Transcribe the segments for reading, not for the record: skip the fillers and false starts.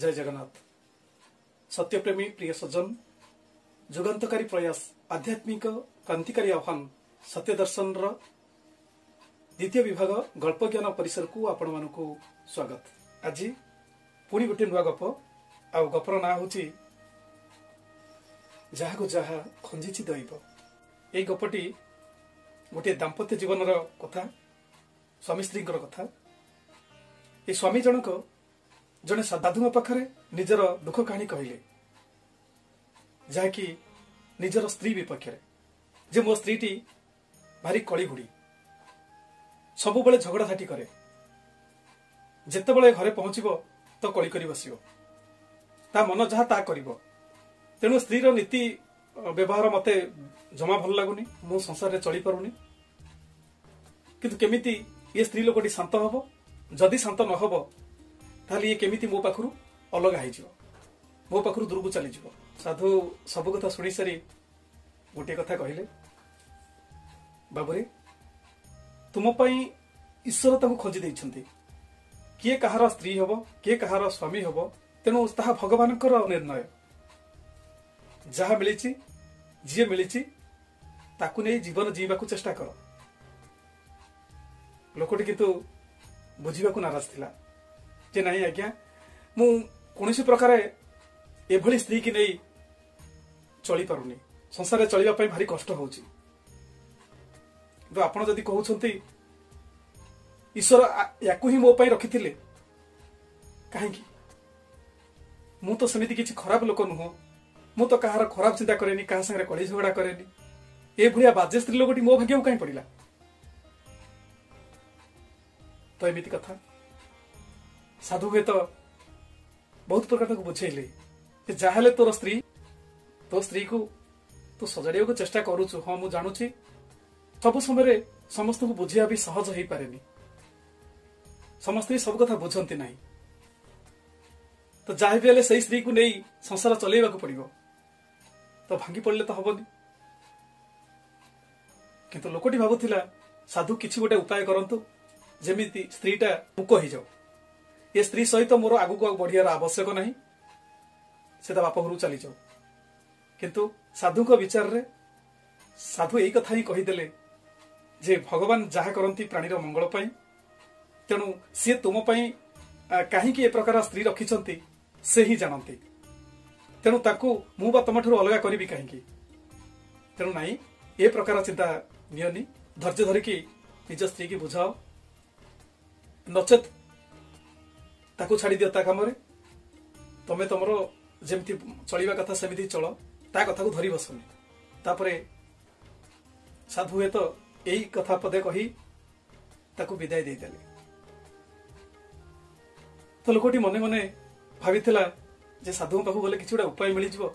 जय जगन्नाथ। सत्यप्रेमी प्रिय सज्जन, जुगान्तकारी प्रयास आध्यात्मिक क्रांतिकारी आह्वान सत्य दर्शन द्वितीय विभाग गल्प ज्ञान परिसर को आपण मानकु स्वागत। आज पुणी गोटे नुआ गप आ गपर ना हूँ जहा को जहा खंजी दैव। ये गपटी गोटे दाम्पत्य जीवन कथा, स्वामी स्त्री कथा। ये स्वामी जनक जड़े साधु पाखे निजर दुख कहानी कहले, जहाँकि निजर स्त्री विपक्ष जे मो स्त्री टी भारी कली घुड़ी सब बेले झगड़ा झाटी करे, जेतेबेले घरे पहुंचब तो कली करी बसियो, ता मन जहा ता करिवो। तेणु स्त्रीर नीति व्यवहार मते जमा भल लगुनी, मु संसार रे चली पारुनी। किंतु केमिति ये स्त्री लोकटी शांत हबो, जदि शांत न हबो ताले ये केमिति मो पाखरु अलग हाइजिवो, मो पाखरु दूर को चली जिवो। साधु सब कथा सुनी सारी गोटे कथा कहले, बाबुरे तुम पई ईश्वर ताकू खोजी दैछंती, किए कहार स्त्री हबो किए कहार स्वामी हबो, तेणु ताहा भगवानकर निर्णय। जहा मिलिछि जी मिलिछि ताकू नै जीवन जीवाकू चेष्टा कर। लोकटी किंतु बुझिबाकू नाराज थिला जे नहीं आज्ञा, मु कोनोसी प्रकार एभली स्त्री की नहीं चली पारुनी, संसार रे चलिबा पई भारी कष्ट होउची। तो आपण जदि कहउछंती ईश्वर याकू ही मो पई रखिथिले, काहेकि मु तो समिति किछि खराब लोक नुह, मु तो कहार खराब चिंता करेनी, कहा संगे कली झगड़ा करेनी। ए भलिया बाजे स्त्री लोकटी मो भाग्य काई पड़िला। तो एमिति कथा साधु हुए तो बहुत प्रकार बुझेले जे जाहले तोर स्त्री को तू सजाड़िया को चेष्टा करूछु। हाँ मु जानुची सब समय समस्त को बुझिया भी सहज हो पारेनी, समस्त सब कथा बुझंती नहीं। तो जहाँ भी सही स्त्री को नहीं संसार चलेबा को पड़िबो, तो भांगी पड़ले तो हबनी। किंतु लोकटी भाबुथिला साधु किछि गोटे उपाय करंतु जेमिति स्त्रीटा मुक हो जाओ, ये स्त्री सहित मोर आगु को बढ़ियार आवश्यक नहीं, से बाप घर चली जाओ। किंतु साधु को विचार रे साधु यही कथा ही कहीदेले जे भगवान जहा करती प्राणीर मंगल पाई, तेणु सी तुम पाई कहीं ए प्रकार स्त्री रखिछंती से ही जानती, तेणु ताकू मु बा तुम ठुर अलग करी कहीं। तेणु नहीं ए प्रकार चिंता नियनी, धैर्य धरिकी निज स्त्री की बुझाओ, नचेत ताकू छाड़ी दियो ता काम रे। तमे तमरो जेमती चलिबा कथा सेमिति चलो, ता कथा को धरी बसनी। तापरे साधु हे तो एई कथा पदे कही ताकू विदाय दे देले। तो लोकटी मने मने भाबिथिला जे साधु पाखु गले किछि उडा उपाय मिलि जिवो।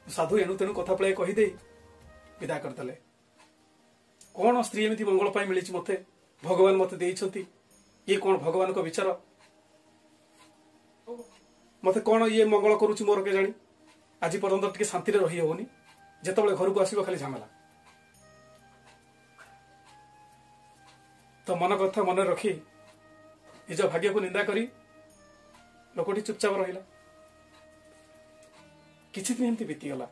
साधु एनु तेनु कथा पळे कहि दे विदा कर देले। कोन स्त्री एमिति मंगल पाई मिलि छि मते, भगवान मते देइछंती, ये कौन भगवान को विचार, मते कौन ये मंगल करुची मोर के जानी। आज पर्यंत टिके शांति रे रही होनी, जेतेबेले घर को आसीबो खाली झमेला। तो मन कथा मन रखी निज भाग्य को निंदा करी लोकटी चुपचाप रहिला। किछि दिन एमती बीतीगला।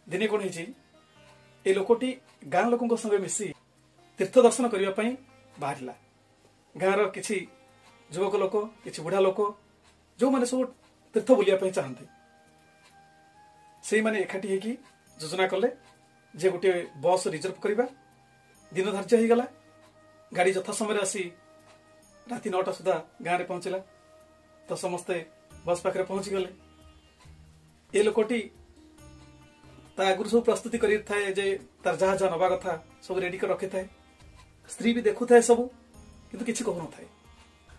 दिने कोन हिची ए लोकटी गां लोकन संगे मिसी तीर्थ दर्शन करिया पई बाहरिला। गाँव किसी युवक लोक किसी बुढ़ा लोक जो माने सब तीर्थ बुलिया चाहते, से माने एकाठी होगी योजना कले जे गोटे बस रिजर्व करवा। दिन धार्य हो गला, गाड़ी यथा समय आसी राति 9टा सुधा गाँव में पहुंचला। तो समस्ते बस पाखे पहुंची गले। ए लोकटी आगुरी सब प्रस्तुति कर तार जहाँ जहाँ नवा कथा सब रेडी कर रखी थाए। स्त्री भी देखु थाए सब, किंतु किछि कहु न थाए,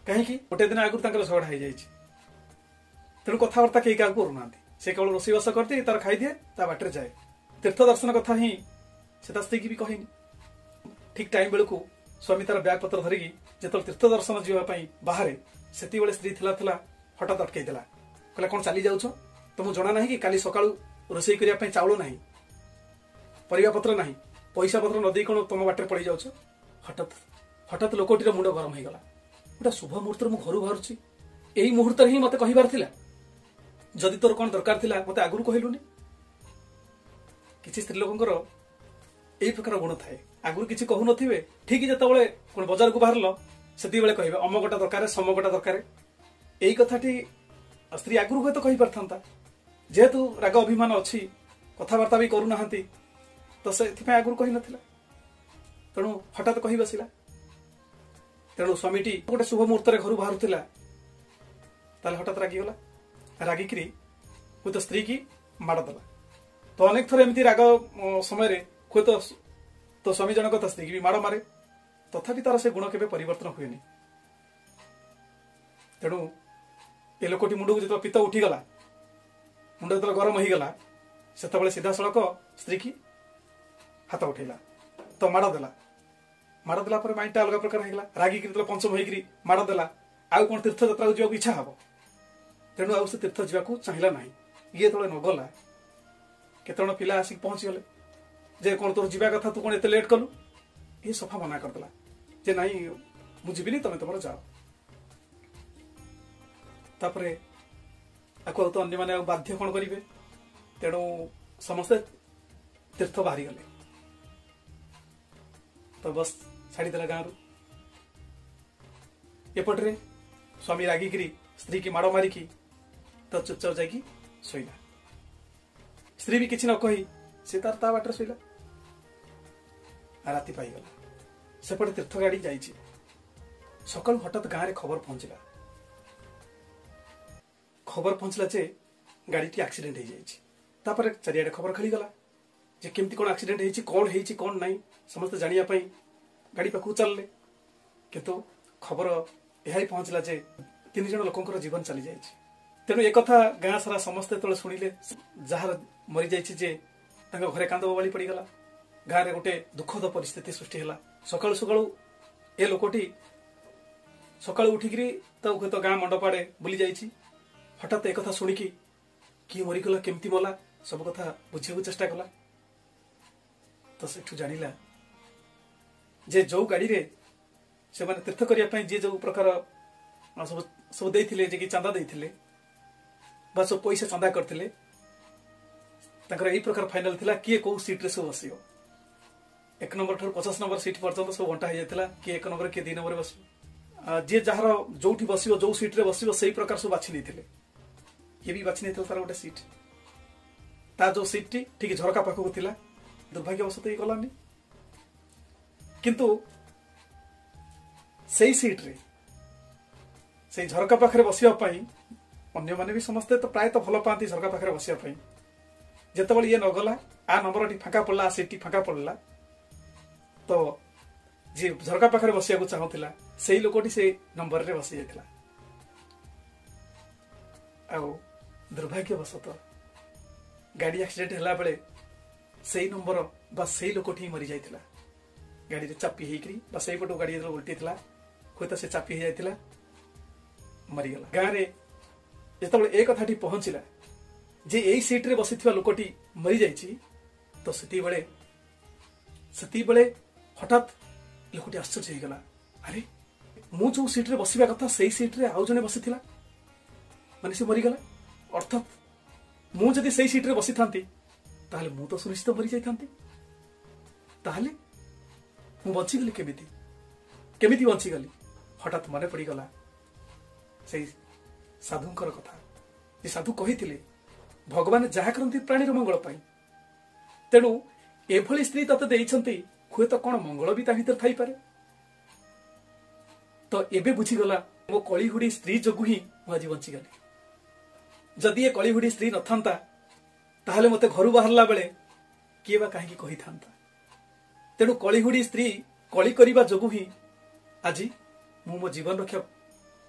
कहीं गोटे दिन आगुरी तांकर झगड़ा हो जाइछि। तेणु कथबार्ता कहीं क्या करू ना, से केवल रोषेईबास करते तार खाई दिए ता बाटर जाए। तीर्थ दर्शन कथा ही से स्त्री की भी कहनी। ठीक टाइम बेलू स्वामी तार बैग पत्र धरिकी जो तीर्थ दर्शन जावाई बाहर से स्त्री थिला हठात अटकई देला। कहला कौन चली जाऊछ, तुमको जना ना कि काली सकाळू रोषेई करने चाउल ना, परिवा पत्र ना, पैसा पत्र नदी कौन तुम बाटर पड़ जाऊछ। हठात हठात लोकटीर मुंड गरम हो गला। गोटे शुभ मुहूर्त घर बाहर एई मुहूर्त ही मते कहिबार थिला जदि तोर कोन दरकार थिला मते आगुरु कहलुनी। किछि स्त्री लोकंकर एई प्रकार गुण थाए आगुरु किछि कहु नथिबे ठीक जेतबेले कोन बाजार को बाहरलो सेति बेले कहिबे अमगटा दरकार समगटा दरकार एई कथाटी स्त्री आगुरु होय तो कहि परथांता जेहेतु राग अभिमान अछि कथावार्ता भी करू नाहंती तो से आगुरु कहि नथिला तेणु हठात कहि बसिला। तेणु स्वामीटी गोटे शुभ मुहूर्त घर बाहर हठात रागिगला रागिकी हूँ तो स्त्री की माड़ देला। तो अनेक थर एमती राग समय हूँ तो स्वामी जनक तो स्त्री की भी माड़ मारे तथापि तार से गुण के परिवर्तन हुए। तेणु ए लोकटी मुंड को जो पित्त उठीगला मुंड जो गरम हो गला से सीधा सड़क स्त्री की हाथ उठेला तो माड़ देला। माड़ देला पर माइंडटा अलग प्रकार होगा रागिकी पंचम होगी माड़ देला आउ कौन तीर्थ यात्रा जावाक इच्छा हम तेणु आउ से तीर्थ जावाक चाहिला ना ये तले नगला केतण पिला आसिक पहुंचीगले जे कौन तोर जीवा कथा तू कौन एत लेट कलु ये सफा मना करदेला जे नाई मुझे तमें तुम जाओ। तापरे आको तो अन्य माने बाध्य कौन करेंगे तेणु समस्ते तीर्थ बाहरी गले तो बस छाड़ीदेला गाँव एपटे स्वामी रागिकी स्त्री की माड़ मारिकी तो चुपचाप जाकि शोला स्त्री भी किसी न कही सी तार ता बाटर शोला राति पाईगला सेपटे तीर्थ गाड़ी जाइए सका हठात गाँव में खबर पहुंचला जे गाड़ी एक्सीडेंट हो जाए चारिआडे खबर खेलीगला जे केमती कौन एक्सीडेंट होती कौन नहीं समस्त जानापी गाड़ी पाखु चलले किंतु खबर यह पहुंचला जे 3 जन लोकंकर जीवन चली जाए। तेणु एक कथा गाँ सारा समस्ते तले शुणिले जार मरी जाइए घरे कांद बवाली पड़गला गाँव में गोटे दुखद परिस्थिति सृष्टि है। सकाळु सकाळु ए लोकटी सकाळु उठिकी तो हूँ तो गाँ मंडप आड़े बुली जाइए हठात एक कथा शुणिकी किए मरीगला केमती मला सब कथा बुझे चेष्टा कला तो सेठू जानिला जे जो गाड़ी रे से माने तीर्थ करने जी जो प्रकार सब सब देइथिले जे कि चांदा देइथिले बा सब पैसा चांदा करथिले ताकर एई प्रकार फाइनल थिला किए को सीट रे सब बसियो 1 नंबर ठर 50 नंबर सीट पर्यंत सब घंटा हो जाता किए 1 नंबर किए 2 नंबर बसियो जी जार जो बसियो जो सीट रे बसियो सही प्रकार सब बाछि नैथिले ये भी बाछि नैथिले तार गोटे सीट ता जो सीट टी ठीक झरका पाखक थिला दुर्भाग्यवशत ये गलानी किंतु सही सीट रे से झरका पाखे बसिया अन्य माने भी समस्ते तो प्राय तो भल पाती झरका पाखे बसिया जिते ये नगला आ नंबर फाँका पड़ा आ सीट फाँका पड़ा तो जी झरका पाखे बसिया चाहूला से लोकटी से नंबर रे बसी जाता दुर्भाग्यवशत गाड़ी एक्सीडेंट है बेले से नंबर बा से लोकटी मरी जाता गाड़ी रे चापी होकर से पटू गाड़ी उल्टी था हूँ तो से चापी हो जाता मरीगला। गाँव में जो ए कथाटी पहुंचला जे यही सीट रे बसी लोकटी मरी जाइए तो सेती बेले हठात लोकटी आश्चर्य हो गला अरे मु जो सीट रे बसवा कथा से सीट रे आउ जने बसी माने से मरीगला अर्थात मु जदि से सीट रे बसी थांती ताहले मु तो सुनिश्चित मरी जाइथांती ताहले मु बचीगली केमिति बचीगली हठात मन पड़गला से साधुंकर कथा ये साधु कही भगवान जहा करती प्राणीर मंगल तेणु एभली स्त्री तते देइछंती हुए तो कौन मंगल भी ता भीतर थाई पारे तो एबे बुझीगला मो कलिहुडी स्त्री जोगु ही मु आज बचीगली जदि ये कलिहुडी स्त्री न थांता ताहले मते घर बाहरला बेले किए बा काहे कही थांता तेणु कलिहुडी स्त्री कली करिबा जोगु ही आज मु मो जीवन रक्षा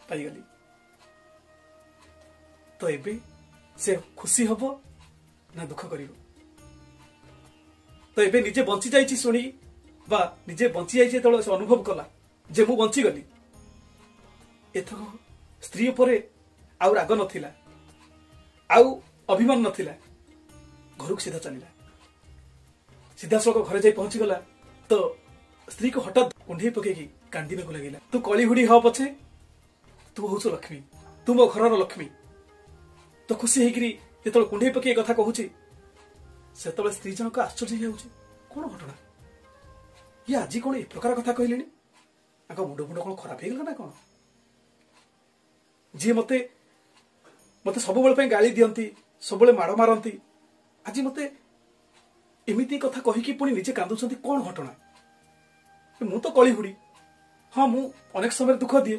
पाईगली तो एबे से खुशी हबो ना दुख करिवो तो एबे निजे बंची जाइछि सुनी बा निजे बंची जाइछि तळे से अनुभव कला जे मु बंची गली एथक स्त्री उपरे आउ राग नथिला आउ अभिमान नथिला घर को सीधा चलिला सीधा सड़क घरे जाई पहुंची गला तो स्त्री को हठात कुंढे पकेकी कांदी को लगिला तू कलिहुडी ह पछे तू होछ लक्ष्मी तू मो घर लक्ष्मी तो खुशी होगी जो कुंडे पकई कथा कहूँ से स्त्री जनक आश्चर्य हो कौन घटना ये आज कौन ए प्रकार कथा कहले मुंड मुंड कौन खराब हो गला ना कौन जी मते मते सब गाली दियंती सब माड़ मारती आज मते एमती कथा कहीकि पुणी निजे कांदुंट कौन घटना मु तो कली हुड़ी हाँ मु अनेक समय दुख दिए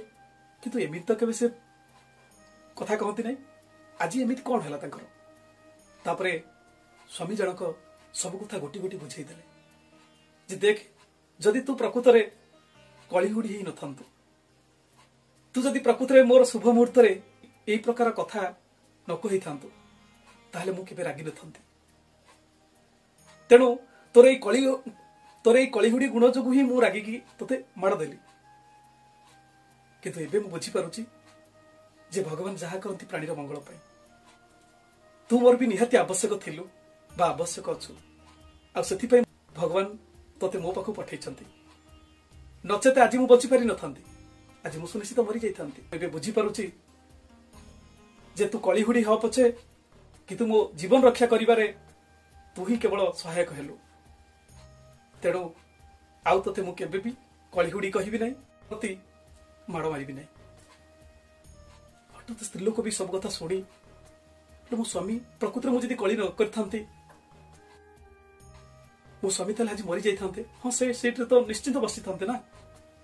किंतु एमती तो केबे से कथा कहती ना आज एमती कौन है तापरे स्वामी जनक सब कथा गोटी गोटी बुझेदेले जे देख जदि तू प्रकृत रे कलिहुड़ी ही नथंतु तू जदि प्रकृत रे मोर शुभ मुहूर्त रे एई प्रकार कथा न कहि थांतु ताहले मु केबे रागी नथंती तेणु तोर एई कलिहुड़ी गुण जोगु ही मु रागी की तोते माड़ देली किंतु एबे मु बुझी पारुची जे भगवान जहा करती प्राणीर मंगल पाई तू मोर भी निहाती आवश्यक थिलु बा आवश्यक अच्छु आ सेथि पई भगवान तोते मो पाखु पठैछंती नचेते आज मु बची पारि नथंती आज मु सुनिश्चित मरी जाइथंती एबे बुझी पारुची जे तू कलिहुड़ी हो पछे किंतु मो जीवन रक्षा करिबारे तू ही केवल सहायक हेलु तेणु आउ तोते मु केबे भी कलिहुड़ी कहिबि नै अति माड़ मारिबि नै हठात स्त्री लोक भी सब कथा शुणी मो स्वामी प्रकृत में मुझे कली न कर मो स्वामी ताले आज मरी जाइथांते हाँ से सीट रे तो निश्चिंत बसी थांते ना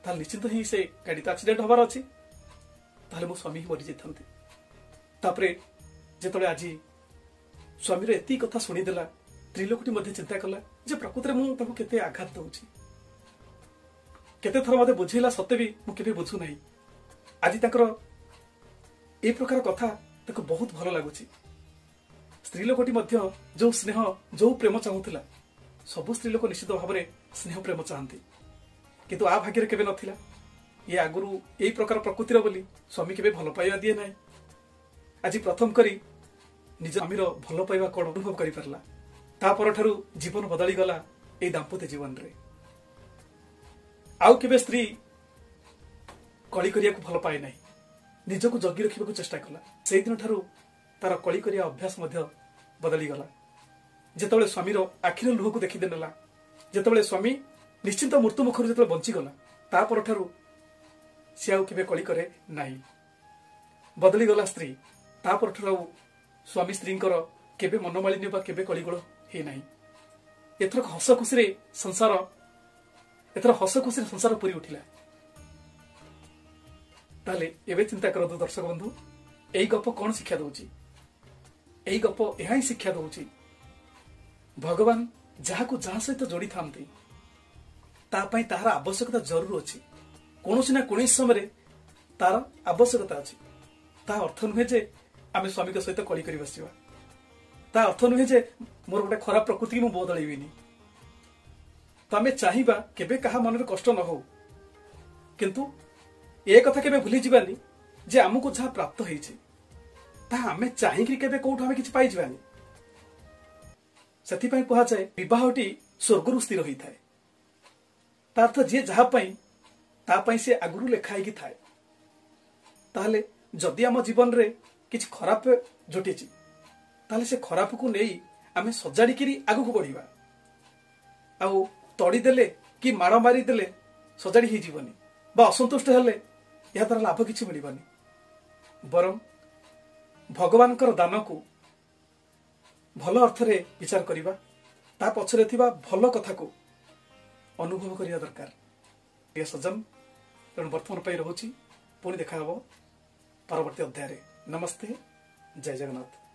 ताले निश्चिंत ही से गाड़ी तो एक्सीडेंट हबार अछि ताले मो स्वामी ही मरी जाइथांते तापरे जेतले आज स्वामी रे एती कथा सुनी देला त्रिलोकटी मध्ये चिंता कला जे प्रकृत रे मु ताको केते आघात दउछि केते थर मते बुझिला सत्य भी मु केबे बुझु नाही आज ताकर ए प्रकार कथा ताको बहुत भलो लागुछि स्त्री लोकटी मध्य जो स्नेह जो प्रेम चाहूला सब स्त्री लोक निश्चित भाव में स्नेह प्रेम चाहती किंतु आ भाग्य केबे नथिला ये आगुरु यही प्रकार प्रकृतिर बोली स्वामी केबे भल पाइबा दिए ना आज प्रथम करी निज स्वामीर भल पाइबा कौन अनुभव करि परला ता परठारु जीवन बदली गला ए दाम्पत्य जीवन रे आउ केबे स्त्री कली करिया को भल पाए नाही निजको जगी रखिबा को चेष्टा कला सेहि दिन ठारु तार कली करिया अभ्यास मध्य बदली गला जेतबेले स्वामीर आखिर लुह को देखि देनेला जेतबेले स्वामी निश्चिंत मृत्यु मुखर जेतबेले बंची गला ता परठारु से आउ केबे कली करे नाही बदली गला स्त्री ता परठारु स्वामी स्त्रींकर केबे मनमालिन्य बा केबे कलिगोल हे नाही एथर हस खुशी रे संसार एथर हस खुशी रे संसार पूरी उठिला ताले एबे चिंता करदु दर्शक बंधु एई गप कौन शिक्षा दउची एई गप एहा ही शिक्षा दउची भगवान जहाको जहा सहित जोड़ी थांती ता पई तार आवश्यकता जरूर अछि कोनोसी ना कोनोसी समय तार आवश्यकता अछि ता अर्थ नुहे जे आमे स्वामी के सहित कली करी बसिबा ता अर्थ नुहे जे मोर गोटे खराब प्रकृति मु बदलैबिनी तो आमे चाहिबा केबे कहा मन रे कष्ट न हो किंतु ए कथा केबे भूली जिबानी जे हमको जहा प्राप्त होईछि ता आमे चाहिकरी केबे कोठो आमे किछि पाइ जिबानी सेति पई कहा जाय विवाहटी स्वर्गरु स्थिर होई थाए तार्थ जे जहा पई ता पई से आगुरु लेखाई की थाए ताहले जदि हम जीवन रे किछि खराब जोटिछि ताहले से खराब को नेई आमे सजाड़ी करी आगु को बढ़िबा आउ तड़ी देले कि माड़ मारी देले सजाड़ी ही जीवनी बा असंतुष्ट हेले या तार लाभ किछि मिलिबनी बरम भगवानकर दान को भल अर्थ रे विचार करिबा ता पछरे थिबा भल कथा को अनुभव करिया दरकार ये सजन तेणु वर्तमान पाई रहूची पुणी देखा हबो परवर्ती अध्याय रे नमस्ते जय जगन्नाथ।